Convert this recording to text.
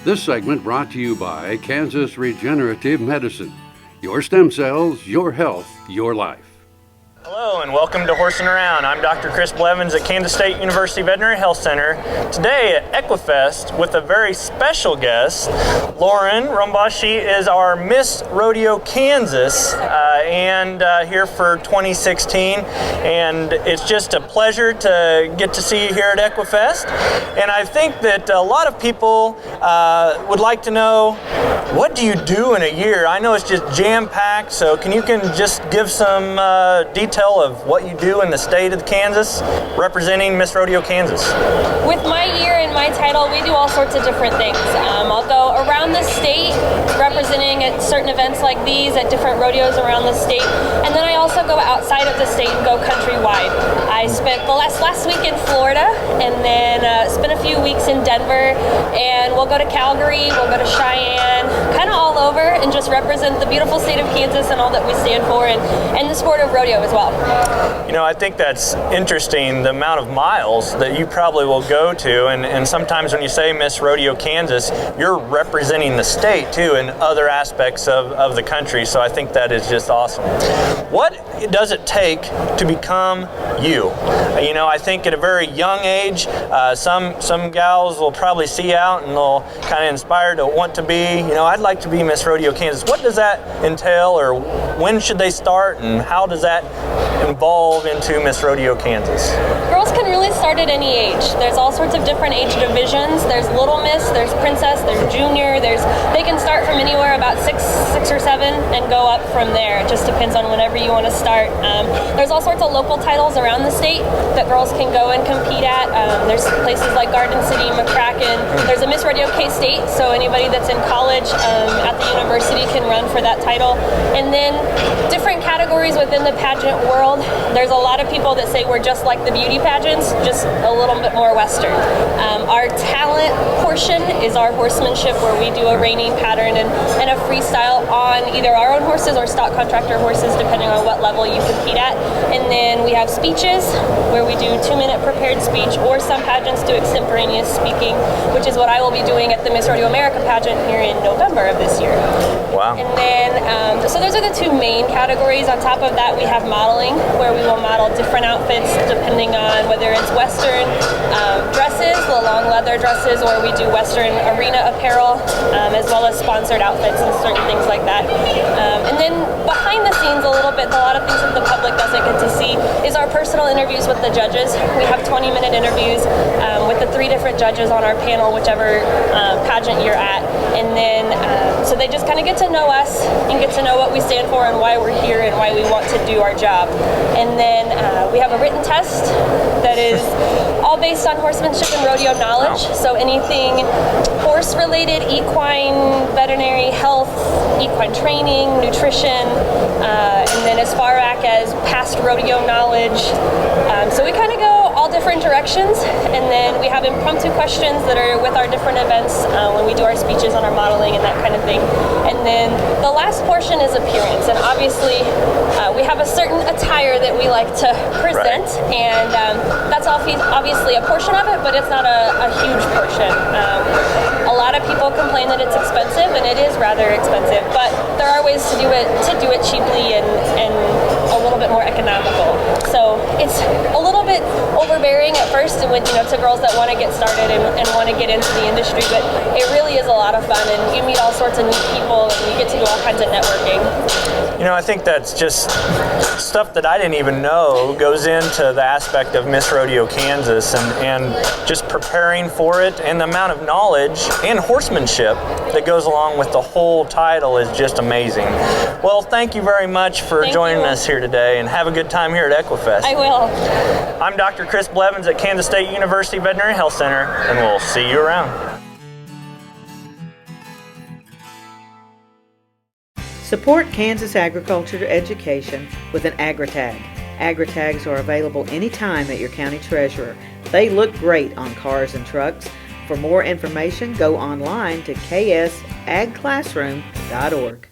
This segment brought to you by Kansas Regenerative Medicine. Your stem cells, your health, your life. Hello and welcome to Horsing Around. I'm Dr. Chris Blevins at Kansas State University Veterinary Health Center. Today at Equifest with a very special guest, Lauren Rumbaugh. She is our Miss Rodeo Kansas and here for 2016. And it's just a pleasure to get to see you here at Equifest. And I think that a lot of people would like to know, what do you do in a year? I know it's just jam-packed, so can just give some detail of what you do in the state of Kansas representing Miss Rodeo Kansas? With my year and my title, we do all sorts of different things. I'll go around the state representing at certain events like these at different rodeos around the state, and then I also go outside of the state and go countrywide. I spent the last week in Florida, and then spent a few weeks in Denver, and we'll go to Calgary, we'll go to Cheyenne, kind of all over, and just represent the beautiful state of Kansas and all that we stand for, and the sport of rodeo as well. You know, I think that's interesting, the amount of miles that you probably will go to, and sometimes when you say Miss Rodeo Kansas, you're representing the state too in other aspects of the country, so I think that is just awesome. What does it take to become you? You know, I think at a very young age, some gals will probably see out and they'll kind of inspire to want to be, you know, I'd like to be Miss Rodeo Kansas. What does that entail, or when should they start, and how does that involve into Miss Rodeo Kansas? Girls can really start at any age. There's all sorts of different age divisions. There's Little Miss, there's Princess, there's Junior, they can start from anywhere about six or seven and go up from there. It just depends on whenever you want to start. There's all sorts of local titles around the state that girls can go and compete at. There's places like Garden City, McCracken. There's a Miss Rodeo K-State, so anybody that's in college at the university can run for that title. And then different categories within the pageant world. There's a lot of people that say we're just like the beauty pageants, just a little bit more Western. Our talent portion is our horsemanship, where we do a reining pattern and a freestyle on either our own horses or stock contractor horses, depending on what level you compete at. And then we have speeches, where we do 2-minute prepared speech, or some pageants do extemporaneous speaking, which is what I will be doing at the Miss Rodeo America pageant here in November of this year. Wow. And then, so those are the two main categories. On top of that, we have modeling, where we will model different outfits depending on whether it's Western dresses, the long leather dresses, or we do Western arena apparel, as well as sponsored outfits and certain things like that. And then behind the scenes a little bit, a lot of things that the public doesn't get to see is our personal interviews with the judges. We have 20-minute interviews with the 3 different judges on our panel, whichever pageant you're at. And then, so they just kind of get to know us and get to know what we stand for and why we're here and why we want to do our job. And then we have a written test that is all based on horsemanship and rodeo knowledge. So anything horse-related, equine, veterinary health, equine training, nutrition, and then as far back as past rodeo knowledge. So we kind of go all different directions, and then we have impromptu questions that are with our different events when we do our speeches on our modeling and that kind of thing. And then the last portion is appearance, and obviously we have a certain attire that we like to present, and that's obviously a portion of it, but it's not a huge portion. A lot of people complain that it's expensive, and it is rather expensive, but there are ways to do it cheaply and a little bit more economical. So it's a little bit overbearing at first to girls that want to get started and want to get into the industry, but it really is a lot of fun, and you meet all sorts of neat people, and you get to do all kinds of networking. You know, I think that's just stuff that I didn't even know goes into the aspect of Miss Rodeo Kansas, and just preparing for it, and the amount of knowledge and horsemanship that goes along with the whole title is just amazing. Well, thank you very much for joining us here today, and have a good time here at Equifest. I will. I'm Dr. Chris Blevins at Kansas State University Veterinary Health Center, and we'll see you around. Support Kansas agriculture education with an AgriTag. AgriTags are available anytime at your county treasurer. They look great on cars and trucks. For more information, go online to ksagclassroom.org.